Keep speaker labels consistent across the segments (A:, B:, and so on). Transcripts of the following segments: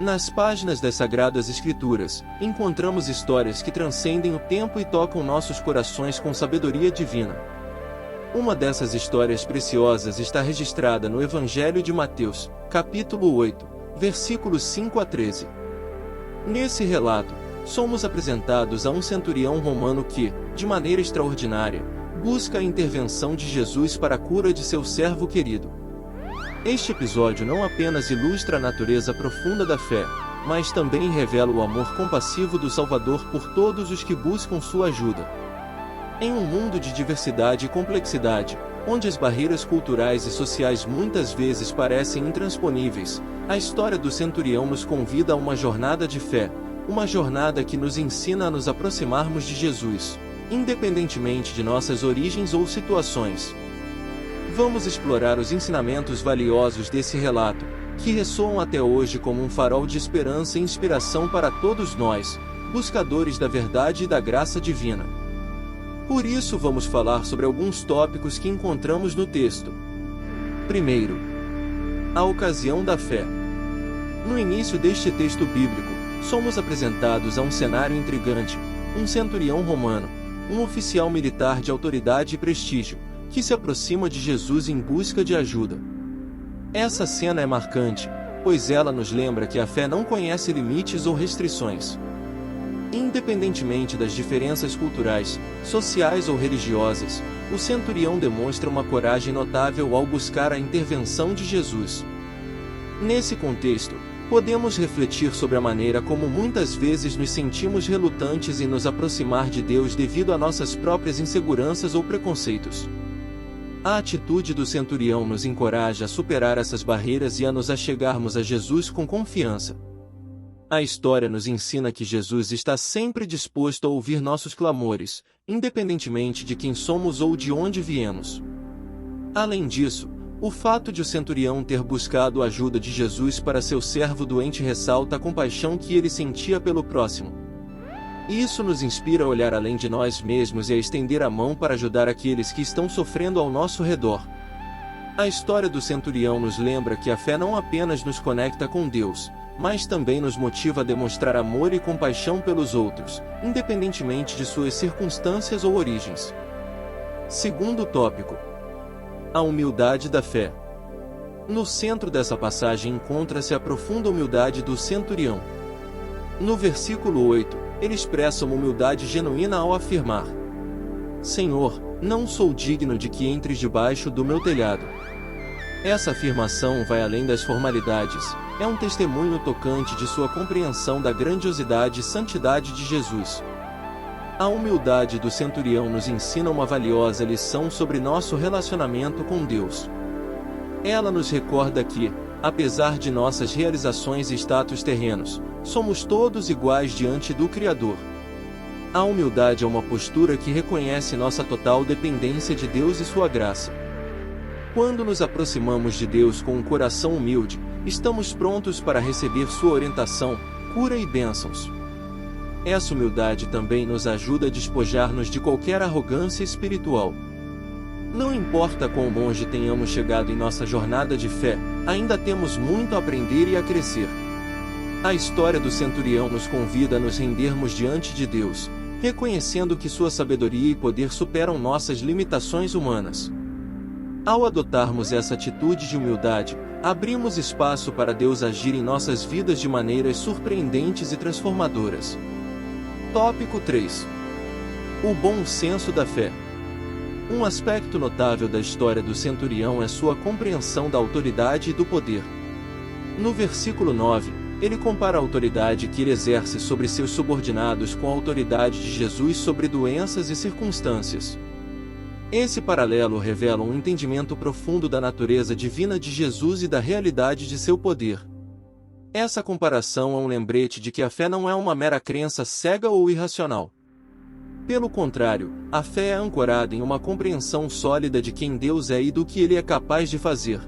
A: Nas páginas das Sagradas Escrituras, encontramos histórias que transcendem o tempo e tocam nossos corações com sabedoria divina. Uma dessas histórias preciosas está registrada no Evangelho de Mateus, capítulo 8, versículos 5 a 13. Nesse relato, somos apresentados a um centurião romano que, de maneira extraordinária, busca a intervenção de Jesus para a cura de seu servo querido. Este episódio não apenas ilustra a natureza profunda da fé, mas também revela o amor compassivo do Salvador por todos os que buscam sua ajuda. Em um mundo de diversidade e complexidade, onde as barreiras culturais e sociais muitas vezes parecem intransponíveis, a história do centurião nos convida a uma jornada de fé, uma jornada que nos ensina a nos aproximarmos de Jesus, independentemente de nossas origens ou situações. Vamos explorar os ensinamentos valiosos desse relato, que ressoam até hoje como um farol de esperança e inspiração para todos nós, buscadores da verdade e da graça divina. Por isso vamos falar sobre alguns tópicos que encontramos no texto. Primeiro, a ocasião da fé. No início deste texto bíblico, somos apresentados a um cenário intrigante, um centurião romano, um oficial militar de autoridade e prestígio, que se aproxima de Jesus em busca de ajuda. Essa cena é marcante, pois ela nos lembra que a fé não conhece limites ou restrições. Independentemente das diferenças culturais, sociais ou religiosas, o centurião demonstra uma coragem notável ao buscar a intervenção de Jesus. Nesse contexto, podemos refletir sobre a maneira como muitas vezes nos sentimos relutantes em nos aproximar de Deus devido a nossas próprias inseguranças ou preconceitos. A atitude do centurião nos encoraja a superar essas barreiras e a nos achegarmos a Jesus com confiança. A história nos ensina que Jesus está sempre disposto a ouvir nossos clamores, independentemente de quem somos ou de onde viemos. Além disso, o fato de o centurião ter buscado a ajuda de Jesus para seu servo doente ressalta a compaixão que ele sentia pelo próximo. Isso nos inspira a olhar além de nós mesmos e a estender a mão para ajudar aqueles que estão sofrendo ao nosso redor. A história do centurião nos lembra que a fé não apenas nos conecta com Deus, mas também nos motiva a demonstrar amor e compaixão pelos outros, independentemente de suas circunstâncias ou origens. Segundo tópico: a humildade da fé. No centro dessa passagem encontra-se a profunda humildade do centurião. No versículo 8, ele expressa uma humildade genuína ao afirmar: Senhor, não sou digno de que entres debaixo do meu telhado. Essa afirmação vai além das formalidades, é um testemunho tocante de sua compreensão da grandiosidade e santidade de Jesus. A humildade do centurião nos ensina uma valiosa lição sobre nosso relacionamento com Deus. Ela nos recorda que, apesar de nossas realizações e status terrenos, somos todos iguais diante do Criador. A humildade é uma postura que reconhece nossa total dependência de Deus e sua graça. Quando nos aproximamos de Deus com um coração humilde, estamos prontos para receber sua orientação, cura e bênçãos. Essa humildade também nos ajuda a despojar-nos de qualquer arrogância espiritual. Não importa quão longe tenhamos chegado em nossa jornada de fé, ainda temos muito a aprender e a crescer. A história do centurião nos convida a nos rendermos diante de Deus, reconhecendo que sua sabedoria e poder superam nossas limitações humanas. Ao adotarmos essa atitude de humildade, abrimos espaço para Deus agir em nossas vidas de maneiras surpreendentes e transformadoras. Tópico 3: o bom senso da fé. Um aspecto notável da história do centurião é sua compreensão da autoridade e do poder. No versículo 9, ele compara a autoridade que ele exerce sobre seus subordinados com a autoridade de Jesus sobre doenças e circunstâncias. Esse paralelo revela um entendimento profundo da natureza divina de Jesus e da realidade de seu poder. Essa comparação é um lembrete de que a fé não é uma mera crença cega ou irracional. Pelo contrário, a fé é ancorada em uma compreensão sólida de quem Deus é e do que Ele é capaz de fazer.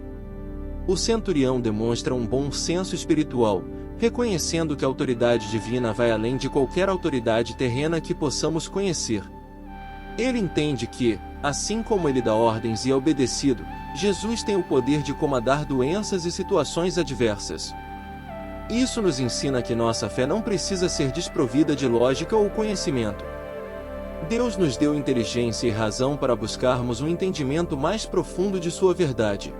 A: O centurião demonstra um bom senso espiritual, reconhecendo que a autoridade divina vai além de qualquer autoridade terrena que possamos conhecer. Ele entende que, assim como ele dá ordens e é obedecido, Jesus tem o poder de comandar doenças e situações adversas. Isso nos ensina que nossa fé não precisa ser desprovida de lógica ou conhecimento. Deus nos deu inteligência e razão para buscarmos um entendimento mais profundo de sua verdade.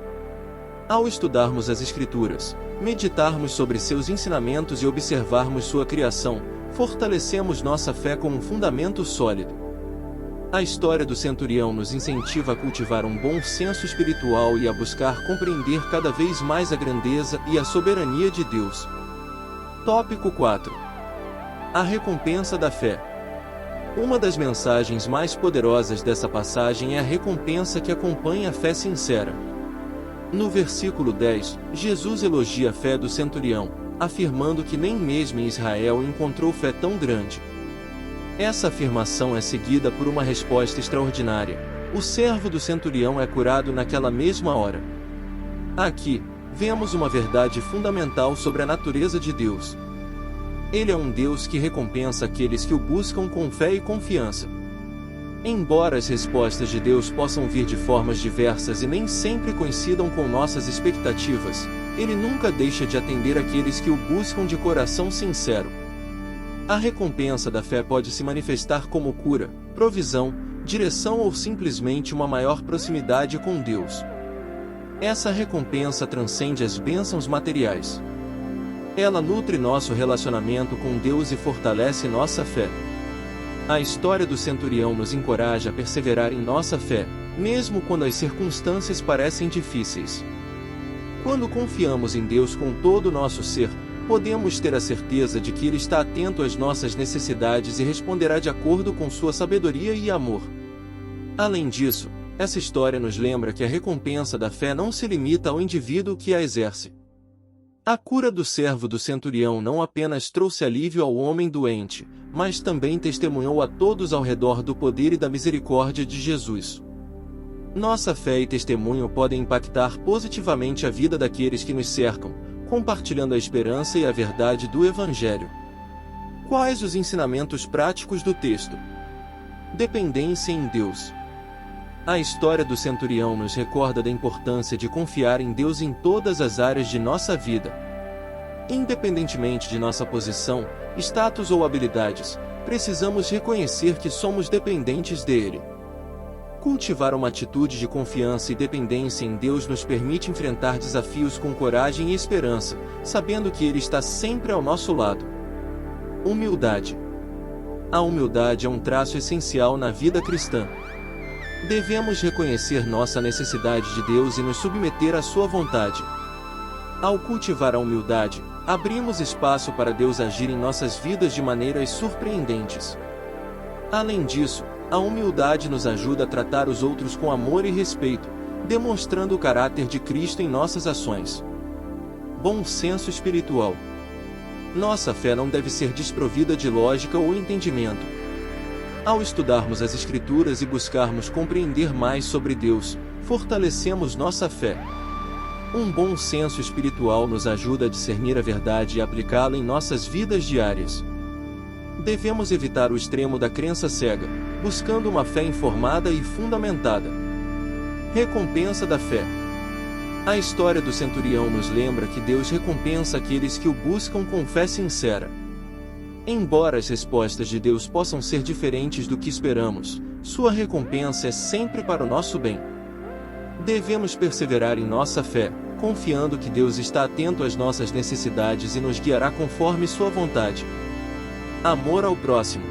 A: Ao estudarmos as Escrituras, meditarmos sobre seus ensinamentos e observarmos sua criação, fortalecemos nossa fé com um fundamento sólido. A história do centurião nos incentiva a cultivar um bom senso espiritual e a buscar compreender cada vez mais a grandeza e a soberania de Deus. Tópico 4. A recompensa da fé. Uma das mensagens mais poderosas dessa passagem é a recompensa que acompanha a fé sincera. No versículo 10, Jesus elogia a fé do centurião, afirmando que nem mesmo em Israel encontrou fé tão grande. Essa afirmação é seguida por uma resposta extraordinária. O servo do centurião é curado naquela mesma hora. Aqui, vemos uma verdade fundamental sobre a natureza de Deus. Ele é um Deus que recompensa aqueles que o buscam com fé e confiança. Embora as respostas de Deus possam vir de formas diversas e nem sempre coincidam com nossas expectativas, Ele nunca deixa de atender aqueles que o buscam de coração sincero. A recompensa da fé pode se manifestar como cura, provisão, direção ou simplesmente uma maior proximidade com Deus. Essa recompensa transcende as bênçãos materiais. Ela nutre nosso relacionamento com Deus e fortalece nossa fé. A história do centurião nos encoraja a perseverar em nossa fé, mesmo quando as circunstâncias parecem difíceis. Quando confiamos em Deus com todo o nosso ser, podemos ter a certeza de que Ele está atento às nossas necessidades e responderá de acordo com sua sabedoria e amor. Além disso, essa história nos lembra que a recompensa da fé não se limita ao indivíduo que a exerce. A cura do servo do centurião não apenas trouxe alívio ao homem doente, mas também testemunhou a todos ao redor do poder e da misericórdia de Jesus. Nossa fé e testemunho podem impactar positivamente a vida daqueles que nos cercam, compartilhando a esperança e a verdade do Evangelho. Quais os ensinamentos práticos do texto? Dependência em Deus. A história do centurião nos recorda da importância de confiar em Deus em todas as áreas de nossa vida. Independentemente de nossa posição, status ou habilidades, precisamos reconhecer que somos dependentes dele. Cultivar uma atitude de confiança e dependência em Deus nos permite enfrentar desafios com coragem e esperança, sabendo que Ele está sempre ao nosso lado. Humildade. A humildade é um traço essencial na vida cristã. Devemos reconhecer nossa necessidade de Deus e nos submeter à sua vontade. Ao cultivar a humildade, abrimos espaço para Deus agir em nossas vidas de maneiras surpreendentes. Além disso, a humildade nos ajuda a tratar os outros com amor e respeito, demonstrando o caráter de Cristo em nossas ações. Bom senso espiritual. Nossa fé não deve ser desprovida de lógica ou entendimento. Ao estudarmos as Escrituras e buscarmos compreender mais sobre Deus, fortalecemos nossa fé. Um bom senso espiritual nos ajuda a discernir a verdade e aplicá-la em nossas vidas diárias. Devemos evitar o extremo da crença cega, buscando uma fé informada e fundamentada. Recompensa da fé. A história do centurião nos lembra que Deus recompensa aqueles que o buscam com fé sincera. Embora as respostas de Deus possam ser diferentes do que esperamos, sua recompensa é sempre para o nosso bem. Devemos perseverar em nossa fé, confiando que Deus está atento às nossas necessidades e nos guiará conforme sua vontade. Amor ao próximo.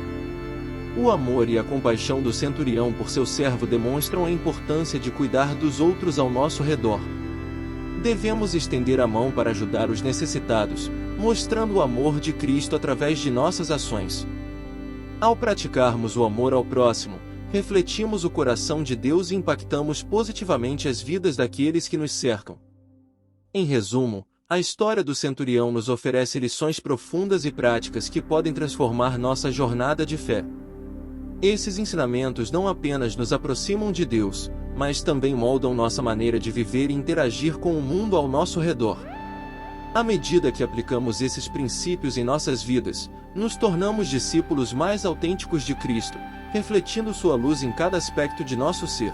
A: O amor e a compaixão do centurião por seu servo demonstram a importância de cuidar dos outros ao nosso redor. Devemos estender a mão para ajudar os necessitados, mostrando o amor de Cristo através de nossas ações. Ao praticarmos o amor ao próximo, refletimos o coração de Deus e impactamos positivamente as vidas daqueles que nos cercam. Em resumo, a história do centurião nos oferece lições profundas e práticas que podem transformar nossa jornada de fé. Esses ensinamentos não apenas nos aproximam de Deus, mas também moldam nossa maneira de viver e interagir com o mundo ao nosso redor. À medida que aplicamos esses princípios em nossas vidas, nos tornamos discípulos mais autênticos de Cristo, refletindo sua luz em cada aspecto de nosso ser.